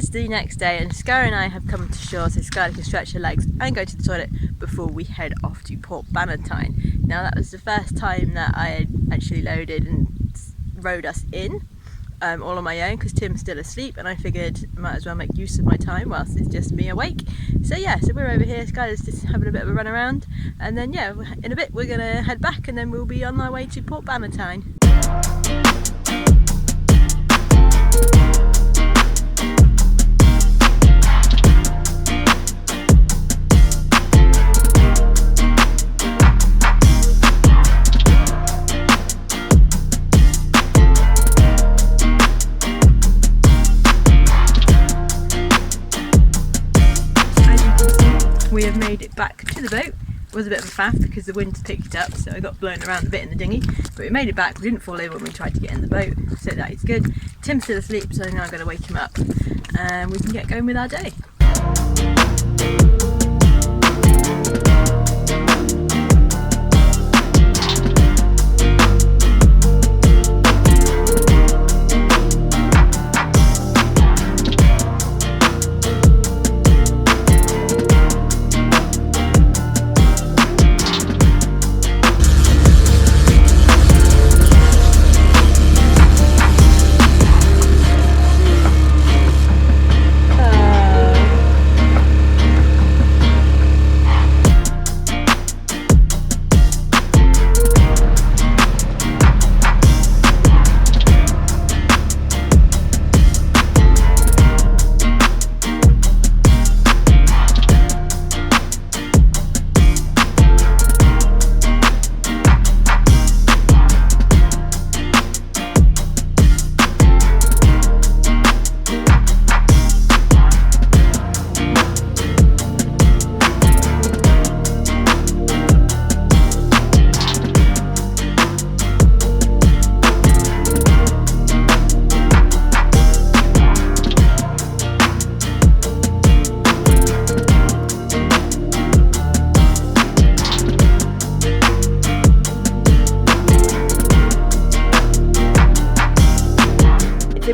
It's the next day and Sky and I have come to shore so Sky can stretch her legs and go to the toilet before we head off to Port Bannatyne. Now that was the first time that I had actually loaded and rowed us in all on my own because Tim's still asleep, and I figured I might as well make use of my time whilst it's just me awake. So yeah, so we're over here, Skylar's just having a bit of a run around, and then yeah, in a bit we're going to head back and then we'll be on our way to Port Bannatyne. We have made it back to the boat. It was a bit of a faff because the wind picked up, so I got blown around a bit in the dinghy, but we made it back. We didn't fall over when we tried to get in the boat, so that is good. Tim's still asleep, so now I'm going to wake him up and we can get going with our day.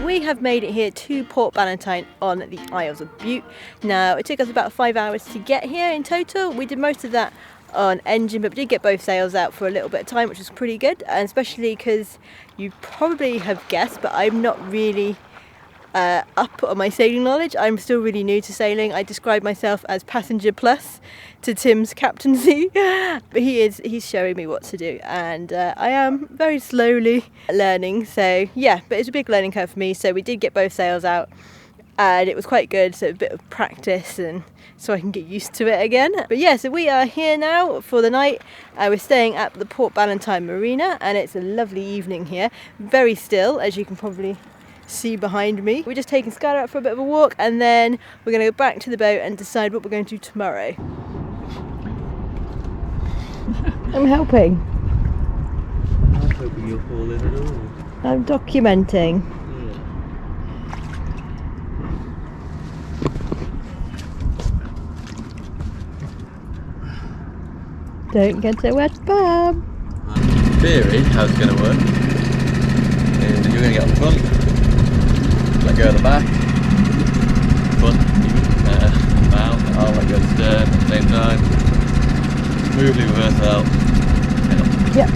We have made it here to Port Bannatyne on the Isles of Bute. Now it took us about 5 hours to get here in total. We did most of that on engine, but we did get both sails out for a little bit of time, which was pretty good, and especially because you probably have guessed, but I'm not really up on my sailing knowledge. I'm still really new to sailing. I describe myself as passenger plus to Tim's captaincy, but he's showing me what to do, and I am very slowly learning, so yeah, but it's a big learning curve for me. So we did get both sails out and it was quite good, so a bit of practice and so I can get used to it again. But yeah, so we are here now for the night. We're staying at the Port Bannatyne Marina and it's a lovely evening here, very still, as you can probably see behind me. We're just taking Skylar out for a bit of a walk and then we're going to go back to the boat and decide what we're going to do tomorrow. I'm helping. I'm hoping you'll fall in at all. I'm documenting. Don't get so wet, Bob. In theory, how it's going to work is you're going to get on the front, let go of the back, front, bow, I'll let go of the stern at the same time, smoothly reverse out, head up. Yep.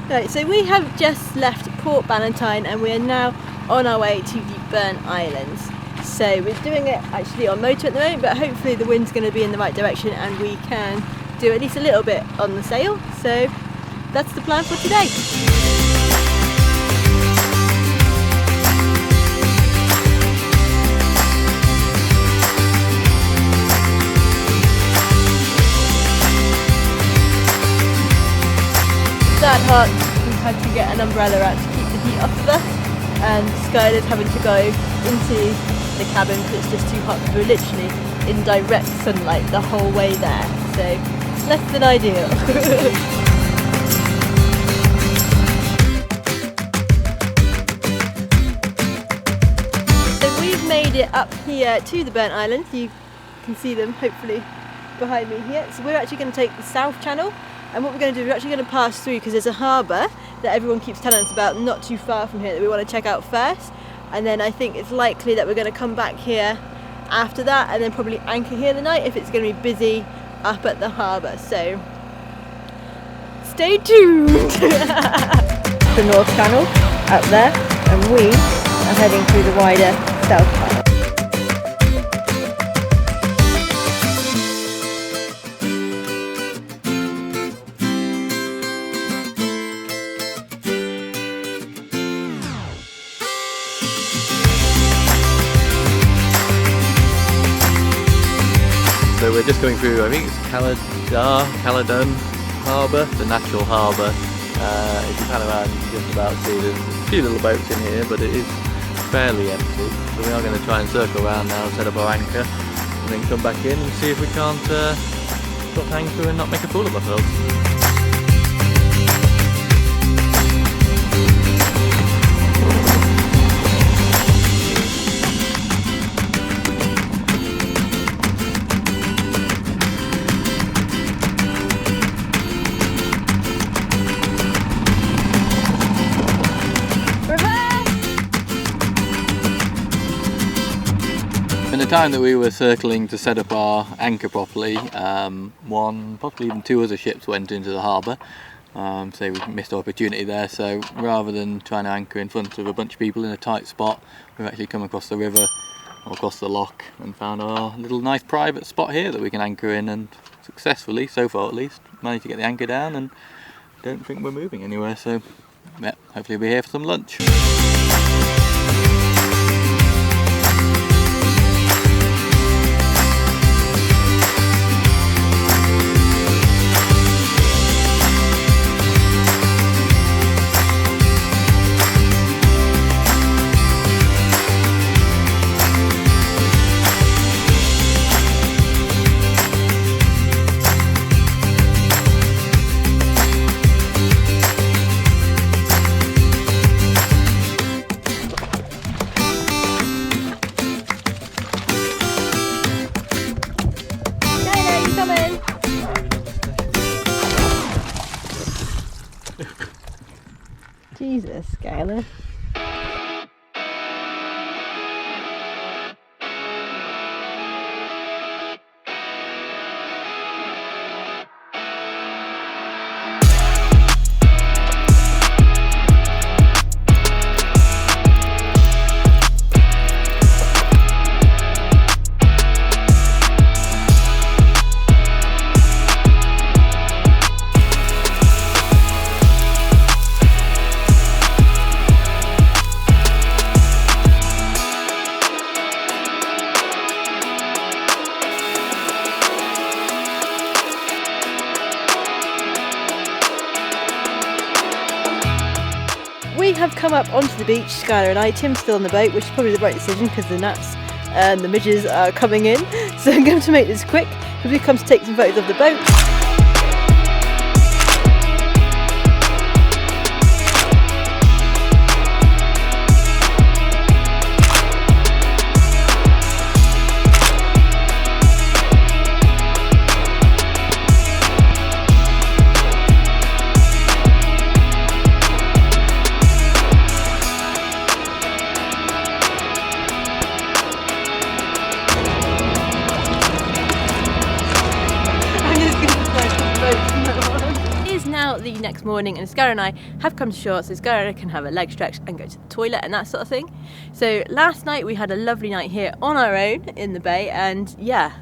Right, so we have just left Port Bannatyne and we are now on our way to the Burn Islands. So we're doing it actually on motor at the moment, but hopefully the wind's going to be in the right direction and we can do at least a little bit on the sail. So that's the plan for today. That hot, we've had to get an umbrella out to keep the heat off of us, and Skylar's having to go into the cabin because it's just too hot. We're literally in direct sunlight the whole way there, so less than ideal. So we've made it up here to the Burnt Island. You can see them hopefully behind me here. So we're actually going to take the South Channel, and what we're going to do is we're actually going to pass through because there's a harbour that everyone keeps telling us about not too far from here that we want to check out first, and then I think it's likely that we're going to come back here after that and then probably anchor here the night if it's going to be busy up at the harbour. So stay tuned. The North Channel up there, and we are heading through the wider South Channel. So we're just going through, I think it's Caledon Harbour, the natural harbour. If you pan around, you can just about see there's a few little boats in here, but it is fairly empty. So we are going to try and circle around now, set up our anchor, and then come back in and see if we can't drop anchor and not make a fool of ourselves. In the time that we were circling to set up our anchor properly, one, possibly even two other ships went into the harbour. So we missed our opportunity there, so rather than trying to anchor in front of a bunch of people in a tight spot, we've actually come across the river or across the loch and found our little nice private spot here that we can anchor in, and successfully, so far at least, managed to get the anchor down and don't think we're moving anywhere, so yeah, hopefully we'll be here for some lunch. Jesus, Skylar. We have come up onto the beach, Skylar and I. Tim's still on the boat, which is probably the right decision because the gnats and the midges are coming in. So I'm going to make this quick because we've come to take some photos of the boat. The next morning, and Skylar and I have come to shore so Skylar and I can have a leg stretch and go to the toilet and that sort of thing. So last night we had a lovely night here on our own in the bay, and yeah,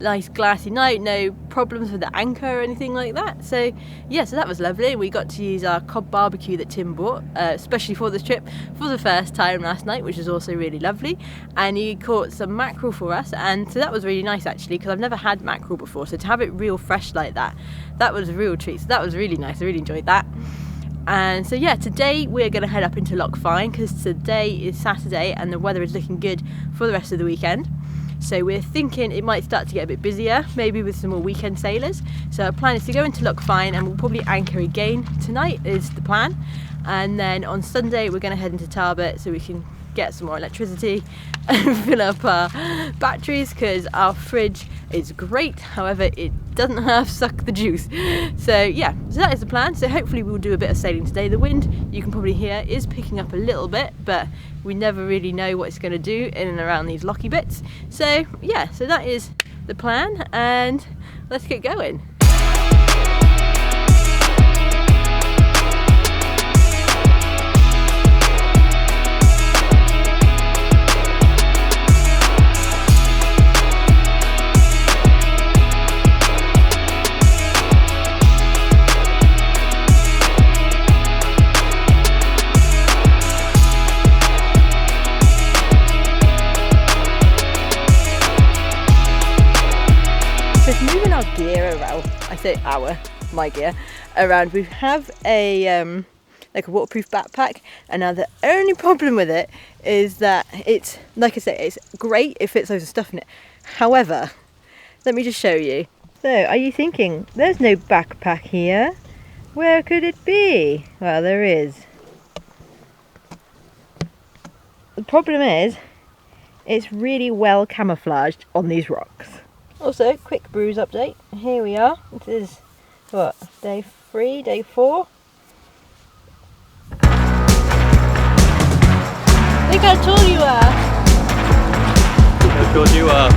nice glassy night, no problems with the anchor or anything like that. So yeah, so that was lovely. We got to use our cob barbecue that Tim bought especially for this trip for the first time last night, which was also really lovely, and he caught some mackerel for us, and so that was really nice actually because I've never had mackerel before, so to have it real fresh like that was a real treat. So that was really nice, I really enjoyed that. And so yeah, today we're going to head up into Loch Fyne because today is Saturday and the weather is looking good for the rest of the weekend. So we're thinking it might start to get a bit busier, maybe with some more weekend sailors. So our plan is to go into Loch Fyne and we'll probably anchor again tonight is the plan. And then on Sunday we're going to head into Tarbert so we can get some more electricity and fill up our batteries because our fridge is great, however it doesn't have suck the juice. So yeah, so that is the plan. So hopefully we'll do a bit of sailing today. The wind, you can probably hear, is picking up a little bit, but we never really know what it's going to do in and around these locky bits. So yeah, so that is the plan and let's get going. Gear around, I say my gear around. We have a like a waterproof backpack, and now the only problem with it is that it's, like I say, it's great if it's loads of stuff in it. However, let me just show you. So are you thinking there's no backpack here? Where could it be? Well, there is. The problem is it's really well camouflaged on these rocks. Also, quick bruise update. Here we are. This is, what, day 3, day 4? Look how tall you are! How tall you are.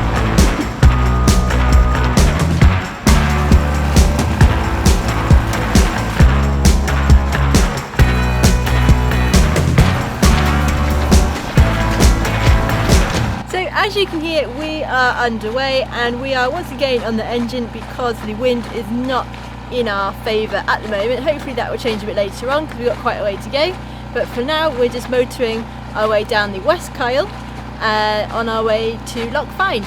As you can hear, we are underway and we are once again on the engine because the wind is not in our favour at the moment. Hopefully that will change a bit later on because we've got quite a way to go. But for now we're just motoring our way down the West Kyle on our way to Loch Fyne.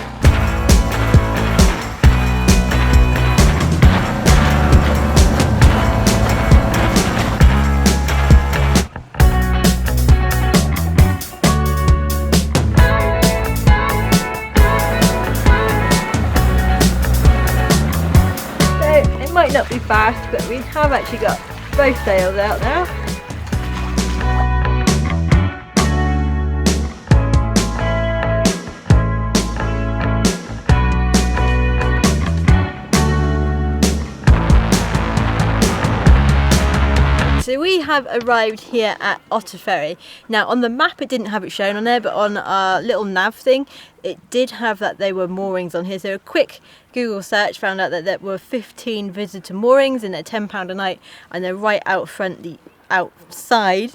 Might not be fast, but we have actually got both sails out now. So we have arrived here at Otter Ferry. Now on the map it didn't have it shown on there, but on our little nav thing it did have that there were moorings on here. So a quick Google search found out that there were 15 visitor moorings and they're £10 a night, and they're right out front, outside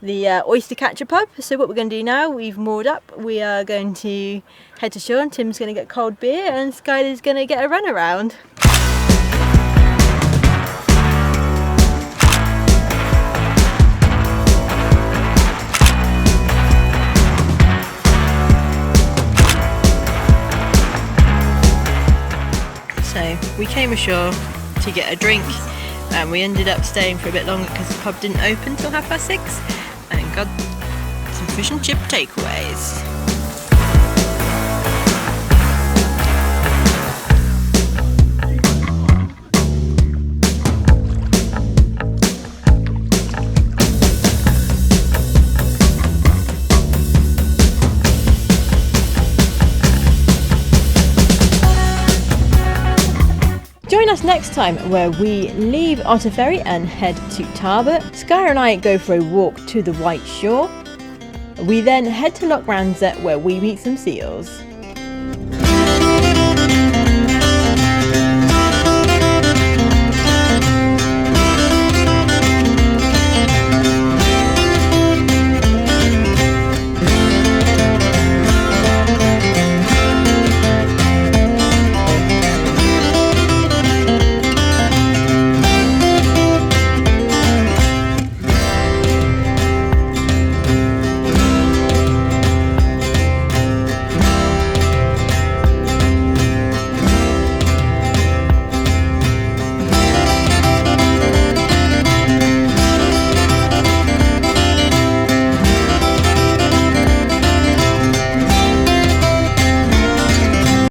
the oyster catcher pub. So what we're going to do now, we've moored up, we are going to head to shore and Tim's going to get cold beer and Skylar's going to get a run around. So we came ashore to get a drink and we ended up staying for a bit longer because the pub didn't open till 6:30 and got some fish and chip takeaways. Join us next time where we leave Otter Ferry and head to Tarbert. Skylar and I go for a walk to the White Shore. We then head to Loch Ranzet where we meet some seals.